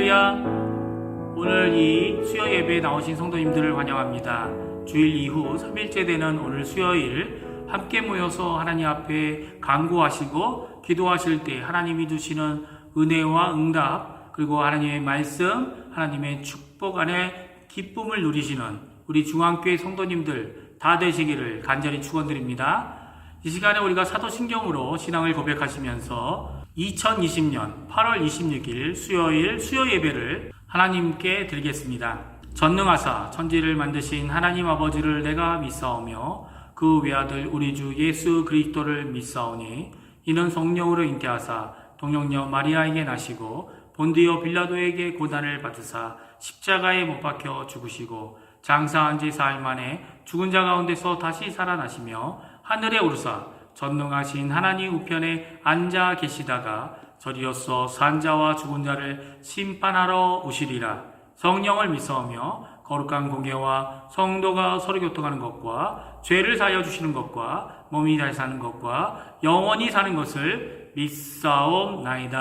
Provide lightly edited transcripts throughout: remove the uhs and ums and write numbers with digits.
할렐루야. 오늘 이 수요 예배에 나오신 성도님들을 환영합니다. 주일 이후 3일째 되는 오늘 수요일 함께 모여서 하나님 앞에 간구하시고 기도하실 때 하나님이 주시는 은혜와 응답, 그리고 하나님의 말씀, 하나님의 축복 안에 기쁨을 누리시는 우리 중앙교회 성도님들 다 되시기를 간절히 축원드립니다. 이 시간에 우리가 사도신경으로 신앙을 고백하시면서 2020년 8월 26일 수요일 수요 예배를 하나님께 드리겠습니다. 전능하사 천지를 만드신 하나님 아버지를 내가 믿사오며 그 외아들 우리 주 예수 그리스도를 믿사오니 이는 성령으로 잉태하사 동정녀 마리아에게 나시고 본디오 빌라도에게 고난을 받으사 십자가에 못 박혀 죽으시고 장사한 지 사흘 만에 죽은 자 가운데서 다시 살아나시며 하늘에 오르사 전능하신 하나님 우편에 앉아 계시다가 저리로서 산자와 죽은 자를 심판하러 오시리라. 성령을 믿사오며 거룩한 공예와 성도가 서로 교통하는 것과 죄를 사하여 주시는 것과 몸이 다시 사는 것과 영원히 사는 것을 믿사옵나이다.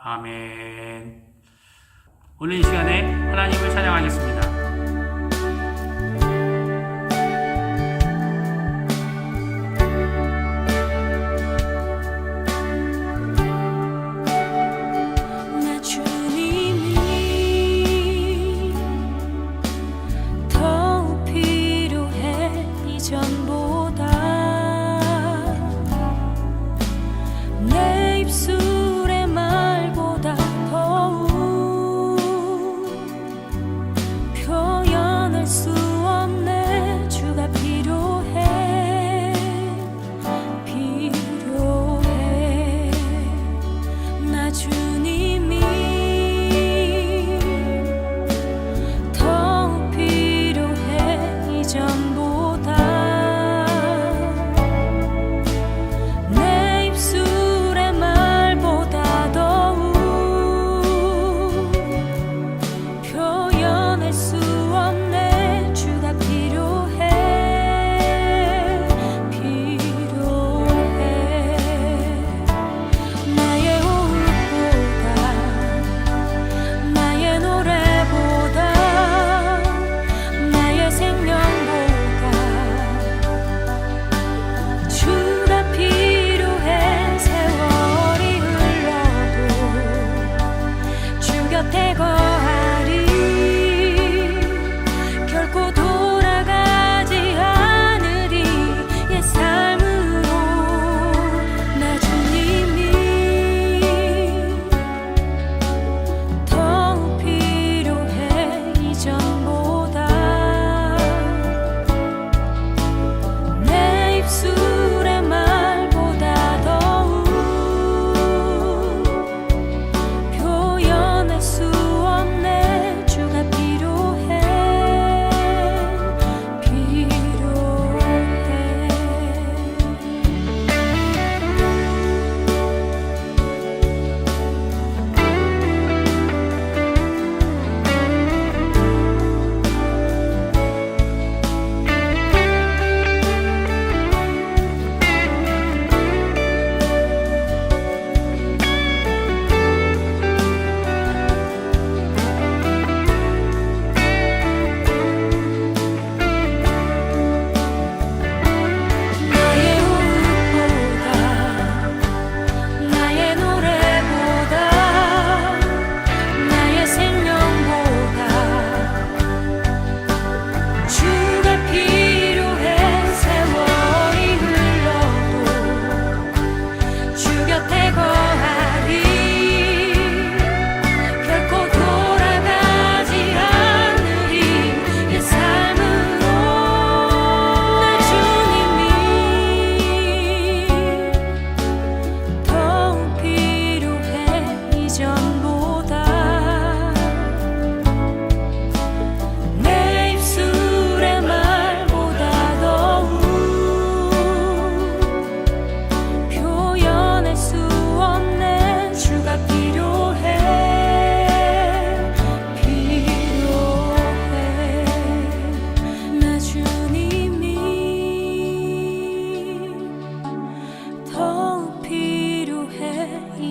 아멘. 오늘 이 시간에 하나님을 찬양하겠습니다.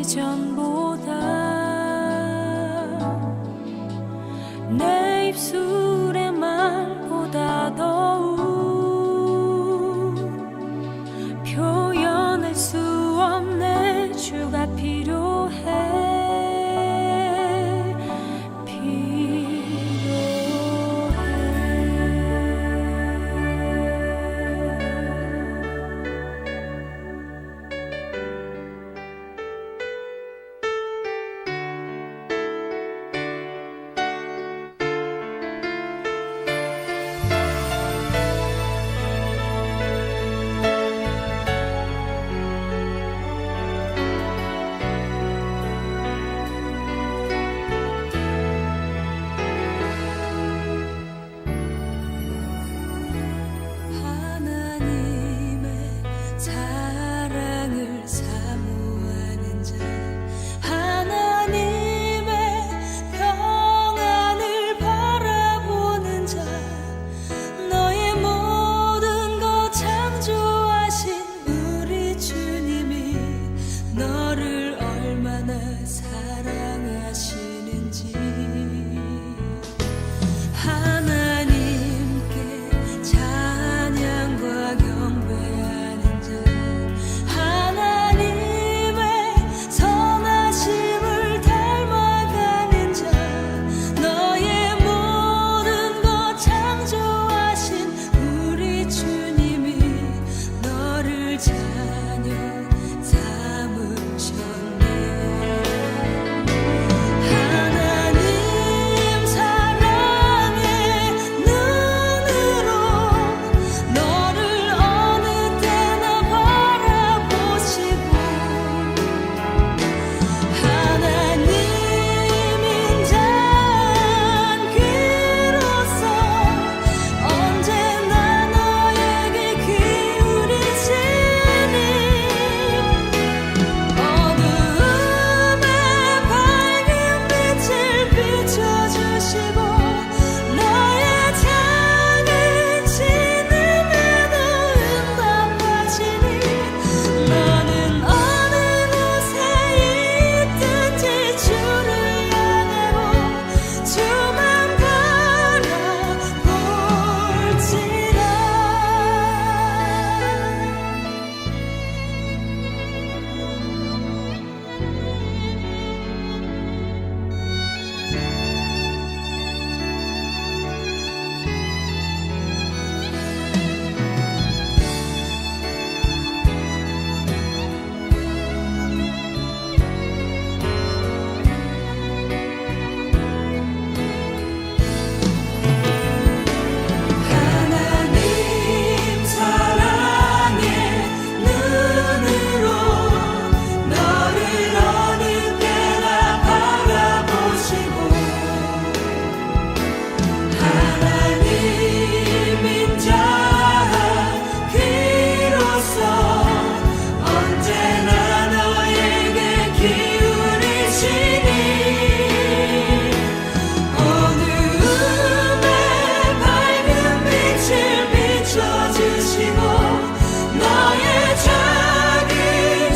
이전보다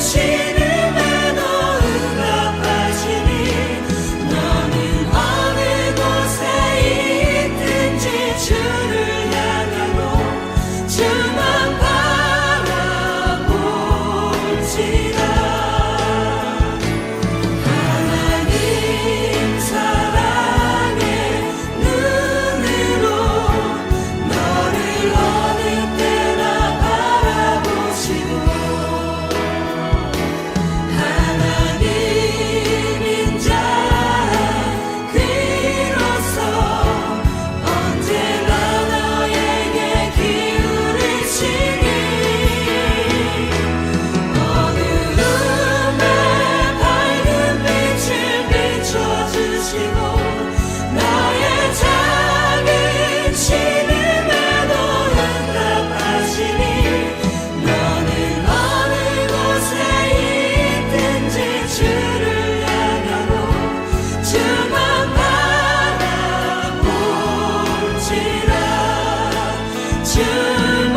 신음에도 응답하시니 너는 어느 곳에 있든지 주를 향하고 주만 바라볼지라. 하나님 사랑의 눈으로 너를 어느 때나 바라보시고 하나님인 자 귀로서 언제나 너에게 기울이시니 어두움에 밝은 빛을 비춰주시고 너의 작은 신음에도 응답하시니 너는 어느 곳에 있든지 주를 향하고 주만 바라볼지라. 주만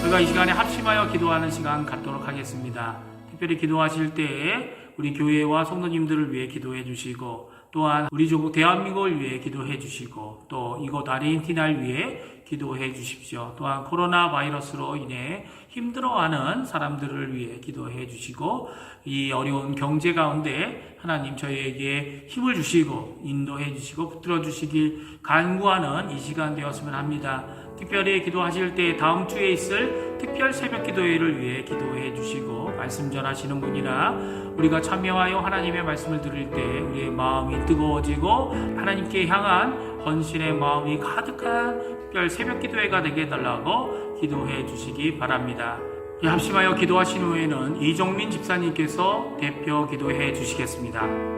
우리가 이 시간에 합심하여 기도하는 시간 갖도록 하겠습니다. 특별히 기도하실 때에 우리 교회와 성도님들을 위해 기도해 주시고 또한 우리 조국 대한민국을 위해 기도해 주시고 또 이곳 아르헨티나를 위해 기도해 주십시오. 또한 코로나 바이러스로 인해 힘들어하는 사람들을 위해 기도해 주시고 이 어려운 경제 가운데 하나님 저희에게 힘을 주시고 인도해 주시고 붙들어 주시길 간구하는 이 시간 되었으면 합니다. 특별히 기도하실 때 다음 주에 있을 특별 새벽 기도회를 위해 기도해 주시고 말씀 전하시는 분이나 우리가 참여하여 하나님의 말씀을 들을 때 우리의 마음이 뜨거워지고 하나님께 향한 헌신의 마음이 가득한 특별 새벽 기도회가 되게 해달라고 기도해 주시기 바랍니다. 합심하여 기도하신 후에는 이종민 집사님께서 대표 기도해 주시겠습니다.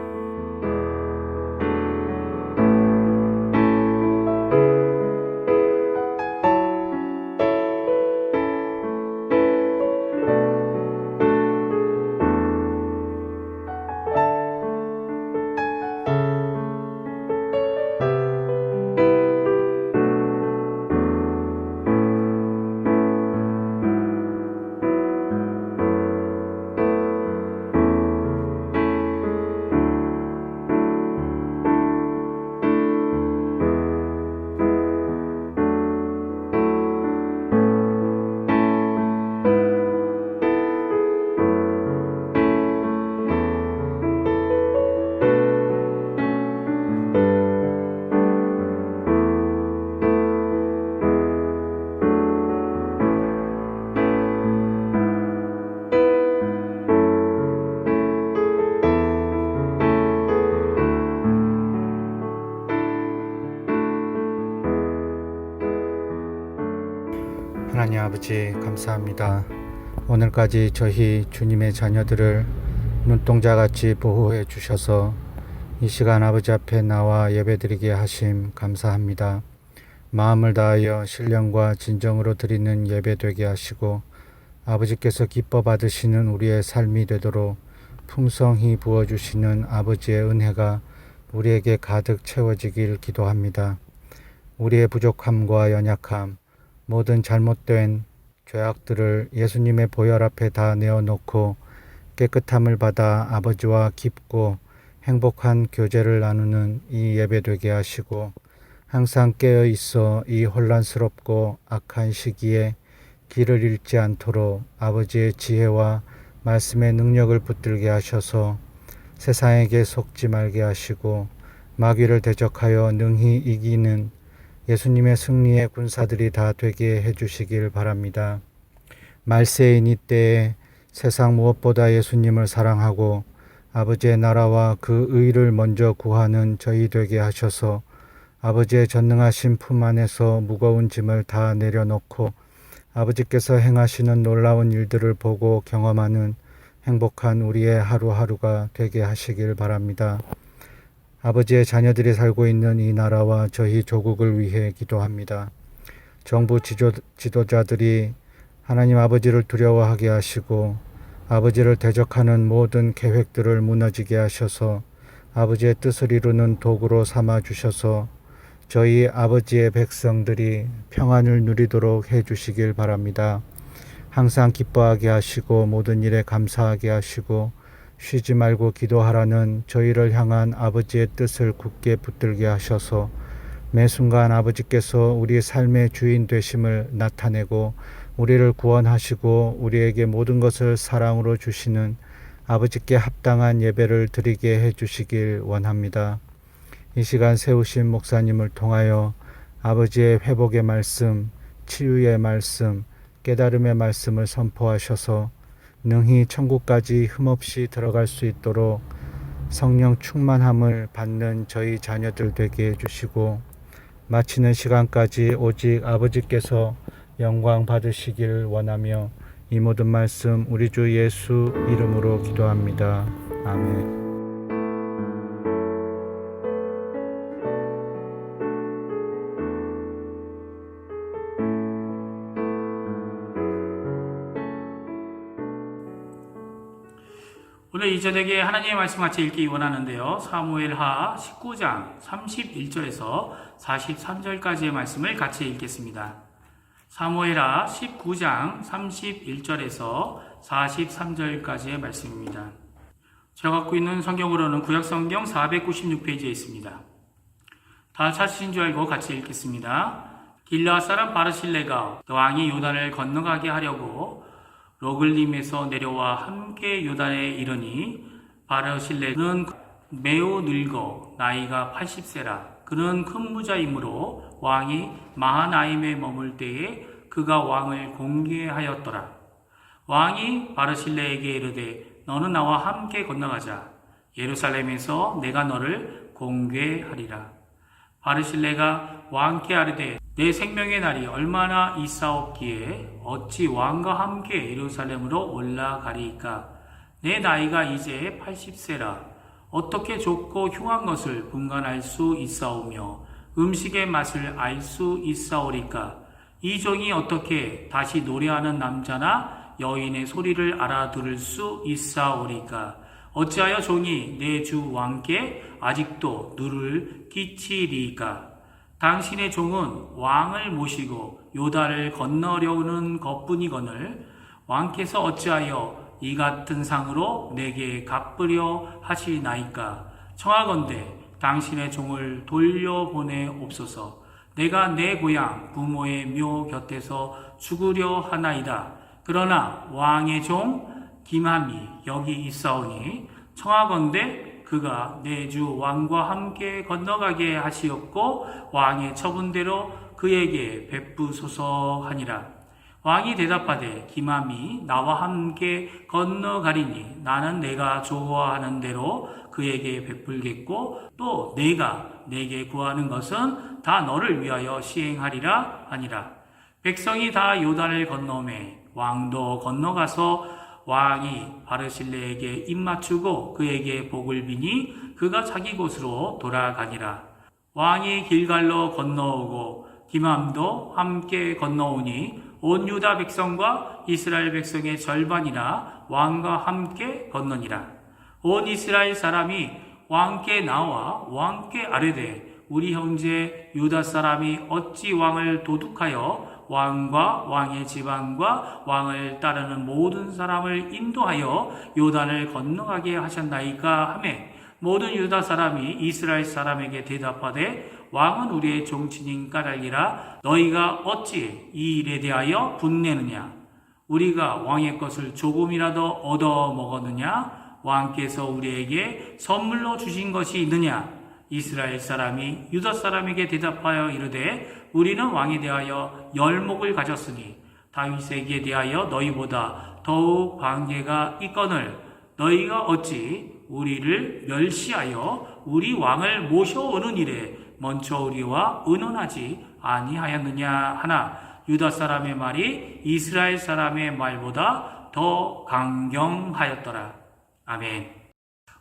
하나님 아버지 감사합니다. 오늘까지 저희 주님의 자녀들을 눈동자같이 보호해 주셔서 이 시간 아버지 앞에 나와 예배드리게 하심 감사합니다. 마음을 다하여 신령과 진정으로 드리는 예배 되게 하시고 아버지께서 기뻐 받으시는 우리의 삶이 되도록 풍성히 부어주시는 아버지의 은혜가 우리에게 가득 채워지길 기도합니다. 우리의 부족함과 연약함, 모든 잘못된 죄악들을 예수님의 보혈 앞에 다 내어놓고 깨끗함을 받아 아버지와 깊고 행복한 교제를 나누는 이 예배 되게 하시고 항상 깨어 있어 이 혼란스럽고 악한 시기에 길을 잃지 않도록 아버지의 지혜와 말씀의 능력을 붙들게 하셔서 세상에게 속지 말게 하시고 마귀를 대적하여 능히 이기는 예수님의 승리의 군사들이 다 되게 해주시길 바랍니다. 말세인 이때에 세상 무엇보다 예수님을 사랑하고 아버지의 나라와 그 의를 먼저 구하는 저희 되게 하셔서 아버지의 전능하신 품 안에서 무거운 짐을 다 내려놓고 아버지께서 행하시는 놀라운 일들을 보고 경험하는 행복한 우리의 하루하루가 되게 하시길 바랍니다. 아버지의 자녀들이 살고 있는 이 나라와 저희 조국을 위해 기도합니다. 정부 지도자들이 하나님 아버지를 두려워하게 하시고 아버지를 대적하는 모든 계획들을 무너지게 하셔서 아버지의 뜻을 이루는 도구로 삼아 주셔서 저희 아버지의 백성들이 평안을 누리도록 해 주시길 바랍니다. 항상 기뻐하게 하시고 모든 일에 감사하게 하시고 쉬지 말고 기도하라는 저희를 향한 아버지의 뜻을 굳게 붙들게 하셔서 매 순간 아버지께서 우리 삶의 주인 되심을 나타내고 우리를 구원하시고 우리에게 모든 것을 사랑으로 주시는 아버지께 합당한 예배를 드리게 해주시길 원합니다. 이 시간 세우신 목사님을 통하여 아버지의 회복의 말씀, 치유의 말씀, 깨달음의 말씀을 선포하셔서 능히 천국까지 흠없이 들어갈 수 있도록 성령 충만함을 받는 저희 자녀들 되게 해주시고 마치는 시간까지 오직 아버지께서 영광 받으시길 원하며 이 모든 말씀 우리 주 예수 이름으로 기도합니다. 아멘. 오늘 이 저녁에 하나님의 말씀 같이 읽기 원하는데요. 사무엘하 19장 31절에서 43절까지의 말씀을 같이 읽겠습니다. 사무엘하 19장 31절에서 43절까지의 말씀입니다. 제가 갖고 있는 성경으로는 구약성경 496페이지에 있습니다. 다 찾으신 줄 알고 같이 읽겠습니다. 길르앗 사람 바르실레가 왕이 요단을 건너가게 하려고 로글림에서 내려와 함께 요단에 이르니 바르실레는 매우 늙어 나이가 80세라. 그는 큰 무자이므로 왕이 마하나임에 머물 때에 그가 왕을 공개하였더라. 왕이 바르실레에게 이르되 너는 나와 함께 건너가자. 예루살렘에서 내가 너를 공개하리라. 바르실레가 왕께 아뢰되 내 생명의 날이 얼마나 있사옵기에 어찌 왕과 함께 예루살렘으로 올라가리이까. 내 나이가 이제 80세라. 어떻게 좋고 흉한 것을 분간할 수 있사오며 음식의 맛을 알 수 있사오리까. 이 종이 어떻게 다시 노래하는 남자나 여인의 소리를 알아들을 수 있사오리까. 어찌하여 종이 내 주 왕께 아직도 누를 끼치리이까. 당신의 종은 왕을 모시고 요단을 건너려는 것뿐이거늘 왕께서 어찌하여 이 같은 상으로 내게 갚으려 하시나이까. 청하건대 당신의 종을 돌려보내옵소서. 내가 내 고향 부모의 묘 곁에서 죽으려 하나이다. 그러나 왕의 종 김함이 여기 있사오니 청하건대 그가 내 주 왕과 함께 건너가게 하시옵고 왕의 처분대로 그에게 베푸소서 하니라. 왕이 대답하되 김함이 나와 함께 건너가리니 나는 내가 좋아하는 대로 그에게 베풀겠고 또 내가 내게 구하는 것은 다 너를 위하여 시행하리라 하니라. 백성이 다 요단을 건너매 왕도 건너가서 왕이 바르실레에게 입맞추고 그에게 복을 비니 그가 자기 곳으로 돌아가니라. 왕이 길갈로 건너오고 김함도 함께 건너오니 온 유다 백성과 이스라엘 백성의 절반이나 왕과 함께 건너니라. 온 이스라엘 사람이 왕께 나와 왕께 아뢰되 우리 형제 유다 사람이 어찌 왕을 도둑하여 왕과 왕의 지방과 왕을 따르는 모든 사람을 인도하여 요단을 건너가게 하셨나이까 하매 모든 유다 사람이 이스라엘 사람에게 대답하되 왕은 우리의 종친인 까닭이라 너희가 어찌 이 일에 대하여 분내느냐. 우리가 왕의 것을 조금이라도 얻어 먹었느냐. 왕께서 우리에게 선물로 주신 것이 있느냐. 이스라엘 사람이 유다 사람에게 대답하여 이르되 우리는 왕에 대하여 열목을 가졌으니 다윗에게 대하여 너희보다 더욱 관계가 있거늘 너희가 어찌 우리를 멸시하여 우리 왕을 모셔오는 일에 먼저 우리와 의논하지 아니하였느냐 하나 유다 사람의 말이 이스라엘 사람의 말보다 더 강경하였더라. 아멘.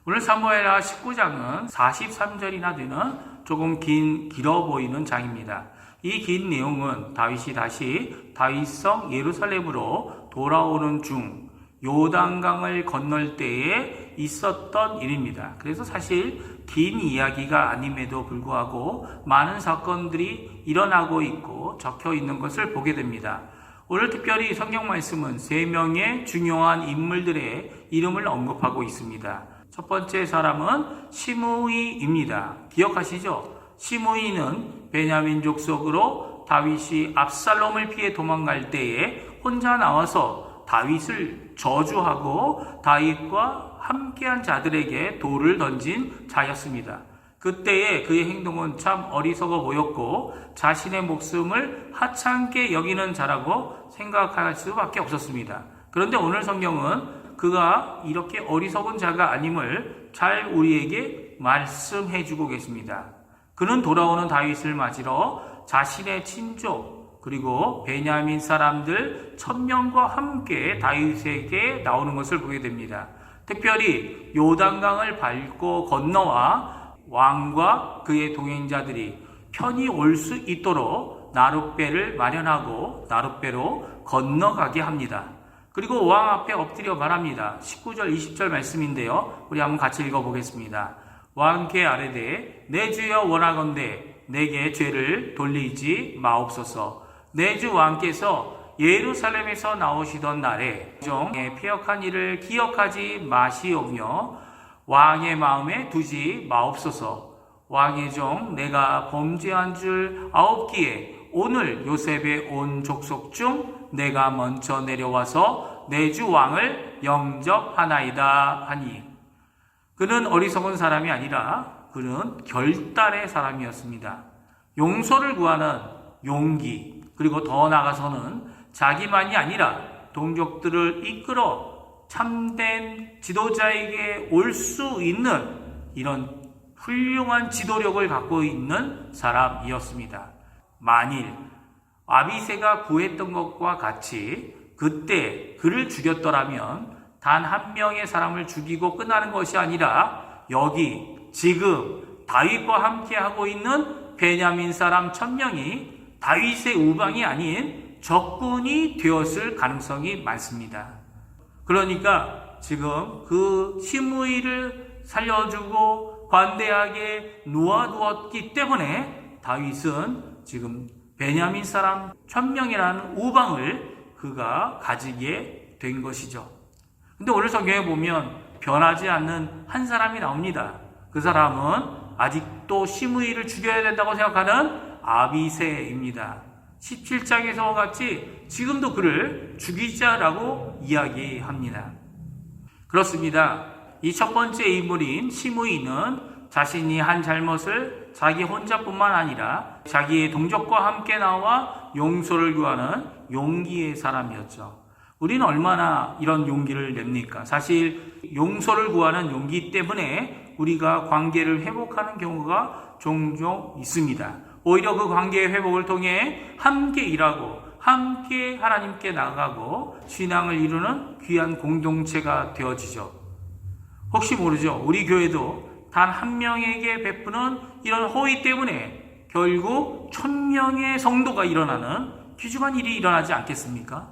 오늘 사무엘하 19장은 43절이나 되는 조금 길어 보이는 장입니다. 이 긴 내용은 다윗이 다시 다윗성 예루살렘으로 돌아오는 중 요단강을 건널 때에 있었던 일입니다. 그래서 사실 긴 이야기가 아님에도 불구하고 많은 사건들이 일어나고 있고 적혀 있는 것을 보게 됩니다. 오늘 특별히 성경 말씀은 3명의 중요한 인물들의 이름을 언급하고 있습니다. 첫 번째 사람은 시므이입니다. 기억하시죠? 시므이는 베냐민 족속으로 다윗이 압살롬을 피해 도망갈 때에 혼자 나와서 다윗을 저주하고 다윗과 함께한 자들에게 돌을 던진 자였습니다. 그때의 그의 행동은 참 어리석어 보였고 자신의 목숨을 하찮게 여기는 자라고 생각할 수밖에 없었습니다. 그런데 오늘 성경은 그가 이렇게 어리석은 자가 아님을 잘 우리에게 말씀해주고 계십니다. 그는 돌아오는 다윗을 맞으러 자신의 친족 그리고 베냐민 사람들 1000명과 함께 다윗에게 나오는 것을 보게 됩니다. 특별히 요단강을 밟고 건너와 왕과 그의 동행자들이 편히 올 수 있도록 나룻배를 마련하고 나룻배로 건너가게 합니다. 그리고 왕 앞에 엎드려 말합니다. 19절 20절 말씀인데요. 우리 한번 같이 읽어보겠습니다. 왕께 아뢰되 내 주여 원하건대 내게 죄를 돌리지 마옵소서. 내 주 왕께서 예루살렘에서 나오시던 날에 종의 피역한 일을 기억하지 마시오며 왕의 마음에 두지 마옵소서. 왕의 종 내가 범죄한 줄 아옵기에 오늘 요셉의 온 족속 중 내가 먼저 내려와서 내 주 왕을 영접하나이다 하니 그는 어리석은 사람이 아니라 그는 결단의 사람이었습니다. 용서를 구하는 용기 그리고 더 나아가서는 자기만이 아니라 동족들을 이끌어 참된 지도자에게 올 수 있는 이런 훌륭한 지도력을 갖고 있는 사람이었습니다. 만일 아비새가 구했던 것과 같이 그때 그를 죽였더라면 단 한 명의 사람을 죽이고 끝나는 것이 아니라 여기 지금 다윗과 함께 하고 있는 베냐민 사람 1000명이 다윗의 우방이 아닌 적군이 되었을 가능성이 많습니다. 그러니까 지금 그 시므이를 살려주고 관대하게 놓아두었기 때문에 다윗은 지금 베냐민 사람 1000명이라는 우방을 그가 가지게 된 것이죠. 근데 오늘 성경에 보면 변하지 않는 한 사람이 나옵니다. 그 사람은 아직도 시므이를 죽여야 된다고 생각하는 아비새입니다. 17장에서와 같이 지금도 그를 죽이자라고 이야기합니다. 그렇습니다. 이 첫 번째 인물인 시므이는 자신이 한 잘못을 자기 혼자뿐만 아니라 자기의 동족과 함께 나와 용서를 구하는 용기의 사람이었죠. 우리는 얼마나 이런 용기를 냅니까? 사실 용서를 구하는 용기 때문에 우리가 관계를 회복하는 경우가 종종 있습니다. 오히려 그 관계의 회복을 통해 함께 일하고 함께 하나님께 나아가고 신앙을 이루는 귀한 공동체가 되어지죠. 혹시 모르죠. 우리 교회도 단 한 명에게 베푸는 이런 호의 때문에 결국 1000명의 성도가 일어나는 귀중한 일이 일어나지 않겠습니까?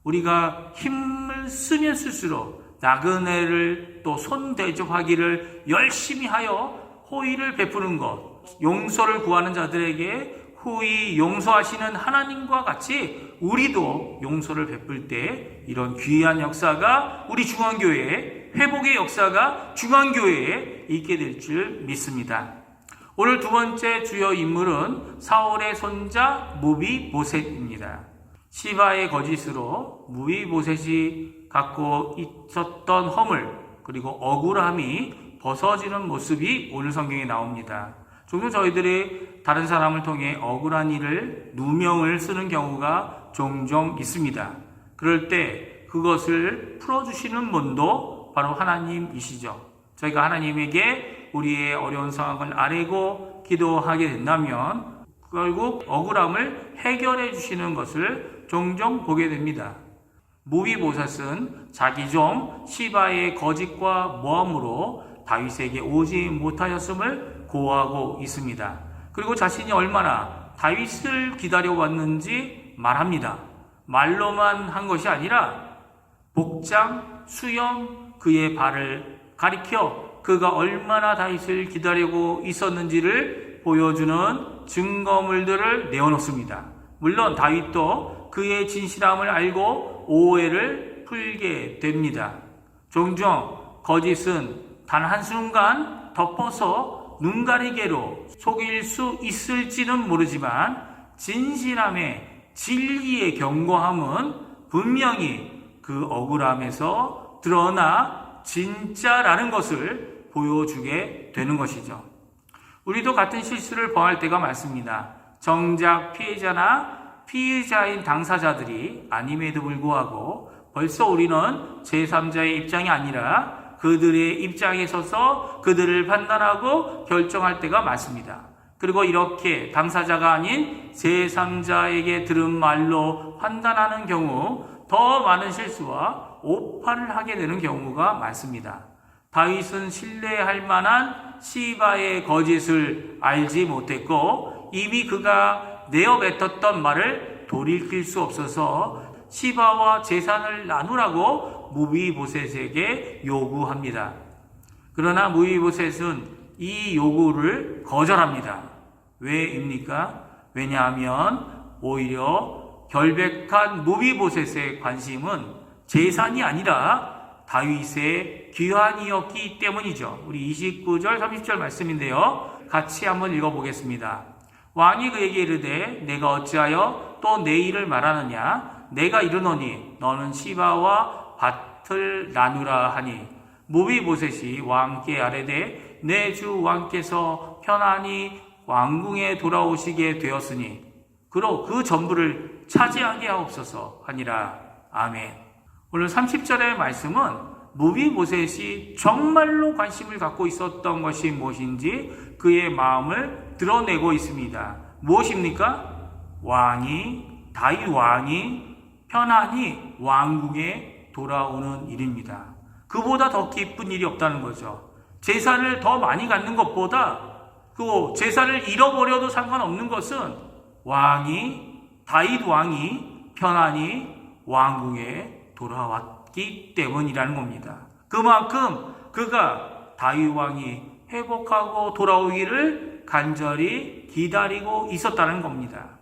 우리가 힘을 쓰면 쓸수록 나그네를 또 손대접하기를 열심히 하여 호의를 베푸는 것, 용서를 구하는 자들에게 후히 용서하시는 하나님과 같이 우리도 용서를 베풀 때 이런 귀한 역사가 우리 중앙교회에 회복의 역사가 중앙교회에 있게 될 줄 믿습니다. 오늘 두 번째 주요 인물은 사울의 손자 무비보셋입니다. 시바의 거짓으로 무비보셋이 갖고 있었던 허물 그리고 억울함이 벗어지는 모습이 오늘 성경에 나옵니다. 종종 저희들이 다른 사람을 통해 억울한 일을 누명을 쓰는 경우가 종종 있습니다. 그럴 때 그것을 풀어주시는 분도 바로 하나님이시죠. 저희가 하나님에게 우리의 어려운 상황을 아뢰고 기도하게 된다면 결국 억울함을 해결해 주시는 것을 종종 보게 됩니다. 무비보셋은 자기 종 시바의 거짓과 모함으로 다윗에게 오지 못하였음을 고하고 있습니다. 그리고 자신이 얼마나 다윗을 기다려왔는지 말합니다. 말로만 한 것이 아니라 복장, 수염, 그의 발을 가리켜 그가 얼마나 다윗을 기다리고 있었는지를 보여주는 증거물들을 내어놓습니다. 물론 다윗도 그의 진실함을 알고 오해를 풀게 됩니다. 종종 거짓은 단 한순간 덮어서 눈가리개로 속일 수 있을지는 모르지만 진실함의 진리의 견고함은 분명히 그 억울함에서 드러나 진짜라는 것을 보여주게 되는 것이죠. 우리도 같은 실수를 범할 때가 많습니다. 정작 피해자나 피의자인 당사자들이 아님에도 불구하고 벌써 우리는 제3자의 입장이 아니라 그들의 입장에 서서 그들을 판단하고 결정할 때가 많습니다. 그리고 이렇게 당사자가 아닌 제3자에게 들은 말로 판단하는 경우 더 많은 실수와 오판을 하게 되는 경우가 많습니다. 다윗은 신뢰할 만한 시바의 거짓을 알지 못했고 이미 그가 내어뱉었던 말을 돌이킬 수 없어서 시바와 재산을 나누라고 무비보셋에게 요구합니다. 그러나 무비보셋은 이 요구를 거절합니다. 왜입니까? 왜냐하면 오히려 결백한 무비보셋의 관심은 재산이 아니라 다윗의 귀환이었기 때문이죠. 우리 29절 30절 말씀인데요. 같이 한번 읽어보겠습니다. 왕이 그에게 이르되 내가 어찌하여 또 내 일을 말하느냐? 내가 이르노니 너는 시바와 밭을 나누라 하니 무비보셋이 왕께 아뢰되 내 주 왕께서 편안히 왕궁에 돌아오시게 되었으니 그로 그 전부를 차지하게 하옵소서 하니라. 아멘. 오늘 30절의 말씀은 무비보셋이 정말로 관심을 갖고 있었던 것이 무엇인지 그의 마음을 드러내고 있습니다. 무엇입니까? 다윗 왕이 편안히 왕궁에 돌아오는 일입니다. 그보다 더 기쁜 일이 없다는 거죠. 재산을 더 많이 갖는 것보다 그 재산을 잃어버려도 상관없는 것은 다윗 왕이 편안히 왕궁에 돌아왔기 때문이라는 겁니다. 그만큼 그가 다윗 왕이 회복하고 돌아오기를 간절히 기다리고 있었다는 겁니다.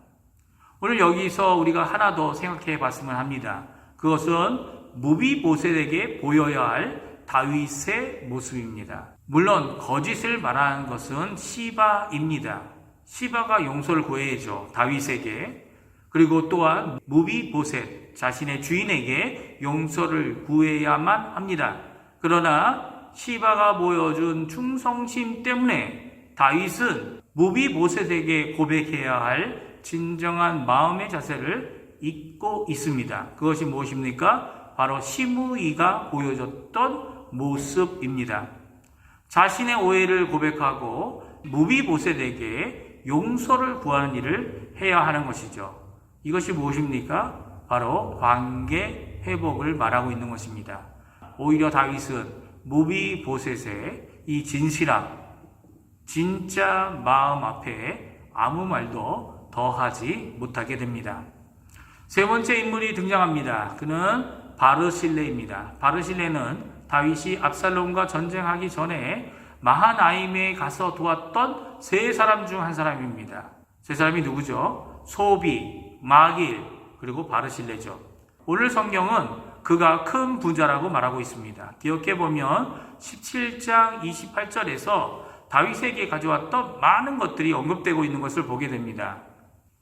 오늘 여기서 우리가 하나 더 생각해 봤으면 합니다. 그것은 무비보셋에게 보여야 할 다윗의 모습입니다. 물론 거짓을 말하는 것은 시바입니다. 시바가 용서를 구해야죠. 다윗에게. 그리고 또한 무비보셋 자신의 주인에게 용서를 구해야만 합니다. 그러나 시바가 보여준 충성심 때문에 다윗은 무비보셋에게 고백해야 할 진정한 마음의 자세를 잊고 있습니다. 그것이 무엇입니까? 바로 시므이가 보여줬던 모습입니다. 자신의 오해를 고백하고 무비보셋에게 용서를 구하는 일을 해야 하는 것이죠. 이것이 무엇입니까? 바로 관계 회복을 말하고 있는 것입니다. 오히려 다윗은 무비보셋의 이 진실함, 진짜 마음 앞에 아무 말도 더하지 못하게 됩니다. 세 번째 인물이 등장합니다. 그는 바르실레입니다. 바르실레는 다윗이 압살롬과 전쟁하기 전에 마하나임에 가서 도왔던 세 사람 중 한 사람입니다. 세 사람이 누구죠? 소비, 마길, 그리고 바르실레죠. 오늘 성경은 그가 큰 부자라고 말하고 있습니다. 기억해보면 17장 28절에서 다윗에게 가져왔던 많은 것들이 언급되고 있는 것을 보게 됩니다.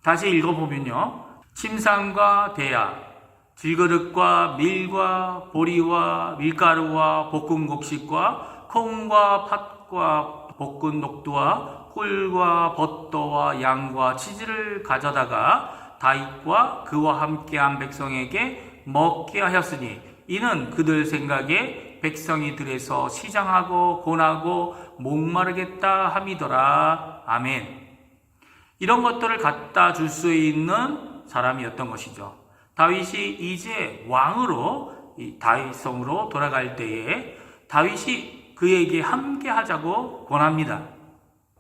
다시 읽어보면요. 침상과 대야, 질그릇과 밀과 보리와 밀가루와 볶은 곡식과 콩과 팥과 볶은 녹두와 꿀과 버터와 양과 치즈를 가져다가 다윗과 그와 함께한 백성에게 먹게 하였으니 이는 그들 생각에 백성이 들에서 시장하고 고나고 목마르겠다 함이더라. 아멘. 이런 것들을 갖다 줄 수 있는 사람이었던 것이죠. 다윗이 이제 왕으로 다윗성으로 돌아갈 때에 다윗이 그에게 함께 하자고 권합니다.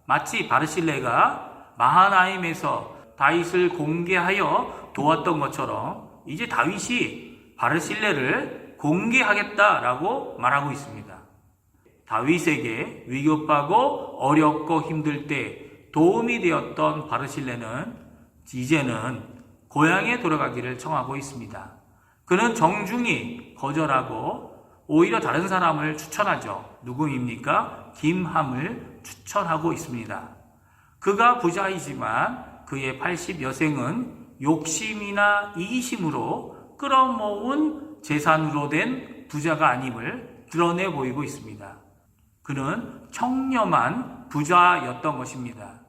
마치 바르실레가 마하나임에서 다윗을 공개하여 도왔던 것처럼 이제 다윗이 바르실레를 공개하겠다라고 말하고 있습니다. 다윗에게 위급하고 어렵고 힘들 때 도움이 되었던 바르실레는 이제는 고향에 돌아가기를 청하고 있습니다. 그는 정중히 거절하고 오히려 다른 사람을 추천하죠. 누구입니까? 김함을 추천하고 있습니다. 그가 부자이지만 그의 80여생은 욕심이나 이기심으로 끌어모은 재산으로 된 부자가 아님을 드러내 보이고 있습니다. 그는 청렴한 부자였던 것입니다.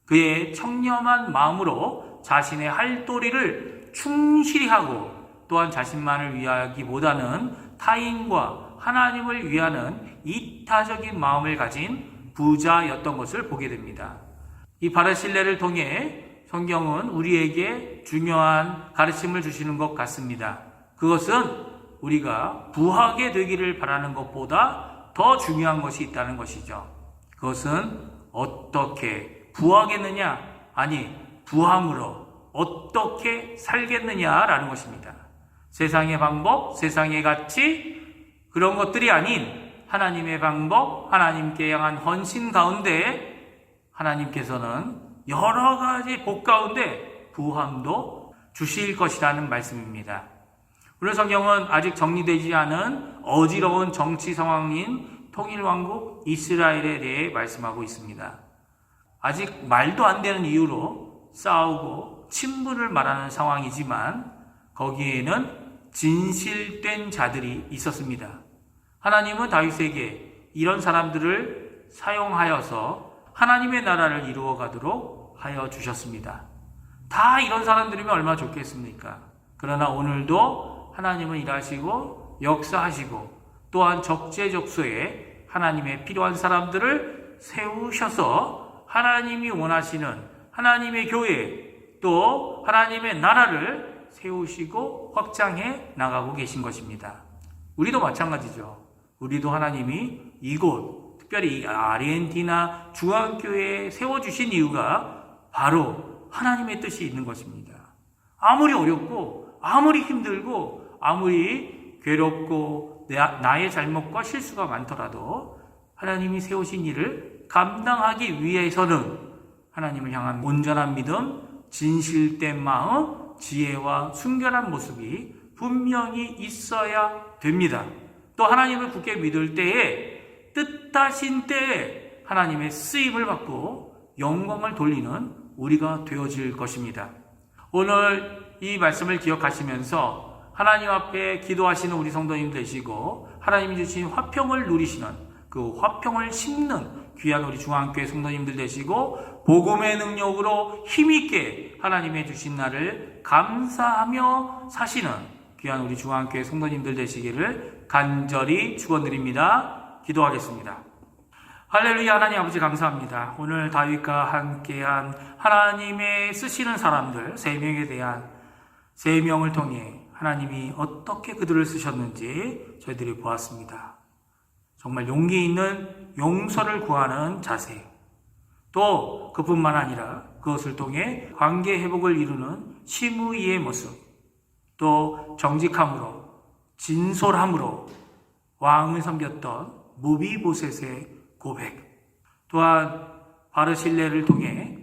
그의 청렴한 마음으로 자신의 할 도리를 충실히 하고 또한 자신만을 위하기보다는 타인과 하나님을 위하는 이타적인 마음을 가진 부자였던 것을 보게 됩니다. 이 바르실레를 통해 성경은 우리에게 중요한 가르침을 주시는 것 같습니다. 그것은 우리가 부하게 되기를 바라는 것보다 더 중요한 것이 있다는 것이죠. 그것은 어떻게 부하겠느냐? 아니, 부함으로 어떻게 살겠느냐라는 것입니다. 세상의 방법, 세상의 가치, 그런 것들이 아닌 하나님의 방법, 하나님께 향한 헌신 가운데 하나님께서는 여러 가지 복 가운데 부함도 주실 것이라는 말씀입니다. 오늘 성경은 아직 정리되지 않은 어지러운 정치 상황인 통일왕국 이스라엘에 대해 말씀하고 있습니다. 아직 말도 안 되는 이유로 싸우고 친분을 말하는 상황이지만 거기에는 진실된 자들이 있었습니다. 하나님은 다윗에게 이런 사람들을 사용하여서 하나님의 나라를 이루어 가도록 하여 주셨습니다. 다 이런 사람들이면 얼마나 좋겠습니까? 그러나 오늘도 하나님은 일하시고 역사하시고 또한 적재적소에 하나님의 필요한 사람들을 세우셔서 하나님이 원하시는 하나님의 교회 또 하나님의 나라를 세우시고 확장해 나가고 계신 것입니다. 우리도 마찬가지죠. 우리도 하나님이 이곳 특별히 아르헨티나 중앙교회에 세워주신 이유가 바로 하나님의 뜻이 있는 것입니다. 아무리 어렵고 아무리 힘들고 아무리 괴롭고 나의 잘못과 실수가 많더라도 하나님이 세우신 일을 감당하기 위해서는 하나님을 향한 온전한 믿음, 진실된 마음, 지혜와 순결한 모습이 분명히 있어야 됩니다. 또 하나님을 굳게 믿을 때에 뜻하신 때에 하나님의 쓰임을 받고 영광을 돌리는 우리가 되어질 것입니다. 오늘 이 말씀을 기억하시면서 하나님 앞에 기도하시는 우리 성도님 되시고 하나님이 주신 화평을 누리시는 그 화평을 심는 귀한 우리 중앙교회 성도님들 되시고 복음의 능력으로 힘있게 하나님의 주신 날을 감사하며 사시는 귀한 우리 중앙교회 성도님들 되시기를 간절히 축원드립니다. 기도하겠습니다. 할렐루야. 하나님 아버지 감사합니다. 오늘 다윗과 함께한 하나님의 쓰시는 사람들 3명에 대한 3명을 통해 하나님이 어떻게 그들을 쓰셨는지 저희들이 보았습니다. 정말 용기 있는 용서를 구하는 자세, 또 그뿐만 아니라 그것을 통해 관계 회복을 이루는 심의의 모습, 또 정직함으로 진솔함으로 왕을 섬겼던 무비보셋의 고백, 또한 바르실레를 통해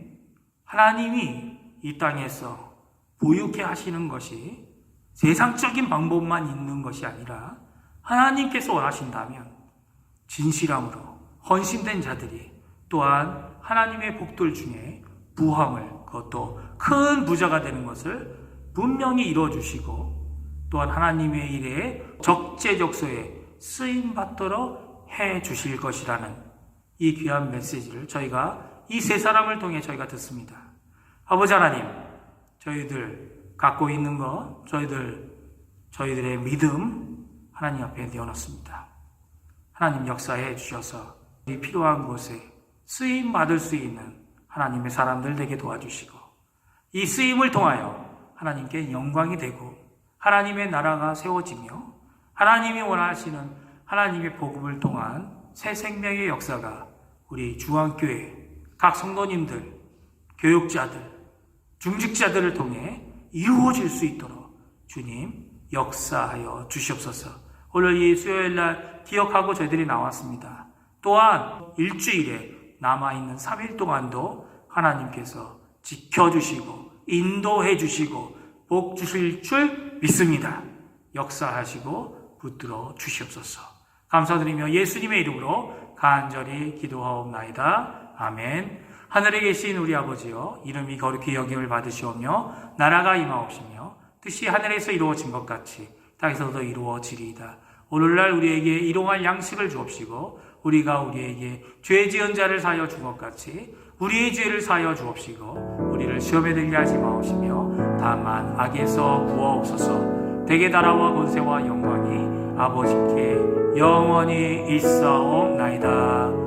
하나님이 이 땅에서 부유케 하시는 것이 세상적인 방법만 있는 것이 아니라 하나님께서 원하신다면 진실함으로 헌신된 자들이 또한 하나님의 복들 중에 부함을, 그것도 큰 부자가 되는 것을 분명히 이루어주시고 또한 하나님의 일에 적재적소에 쓰임받도록 해주실 것이라는 이 귀한 메시지를 저희가 이 3사람을 통해 저희가 듣습니다. 아버지 하나님, 저희들 갖고 있는 것, 저희들의 믿음 하나님 앞에 내어놓습니다. 하나님 역사해 주셔서 이 필요한 곳에 쓰임 받을 수 있는 하나님의 사람들 되게 도와주시고 이 쓰임을 통하여 하나님께 영광이 되고 하나님의 나라가 세워지며 하나님이 원하시는 하나님의 복음을 통한 새 생명의 역사가 우리 중앙교회 각 성도님들, 교육자들, 중직자들을 통해 이루어질 수 있도록 주님 역사하여 주시옵소서. 오늘 이 수요일날 기억하고 저희들이 나왔습니다. 또한 일주일에 남아있는 3일 동안도 하나님께서 지켜주시고 인도해 주시고 복 주실 줄 믿습니다. 역사하시고 붙들어 주시옵소서. 감사드리며 예수님의 이름으로 간절히 기도하옵나이다. 아멘. 하늘에 계신 우리 아버지여, 이름이 거룩히 여김을 받으시오며 나라가 임하옵시며 뜻이 하늘에서 이루어진 것 같이 땅에서도 이루어지리이다. 오늘날 우리에게 일용할 양식을 주옵시고 우리가 우리에게 죄 지은 자를 사하여 준 것 같이 우리의 죄를 사하여 주옵시고 우리를 시험에 들게 하지 마옵시며 다만 악에서 구하옵소서. 대개 나라와 권세와 영광이 아버지께 영원히 있사옵나이다.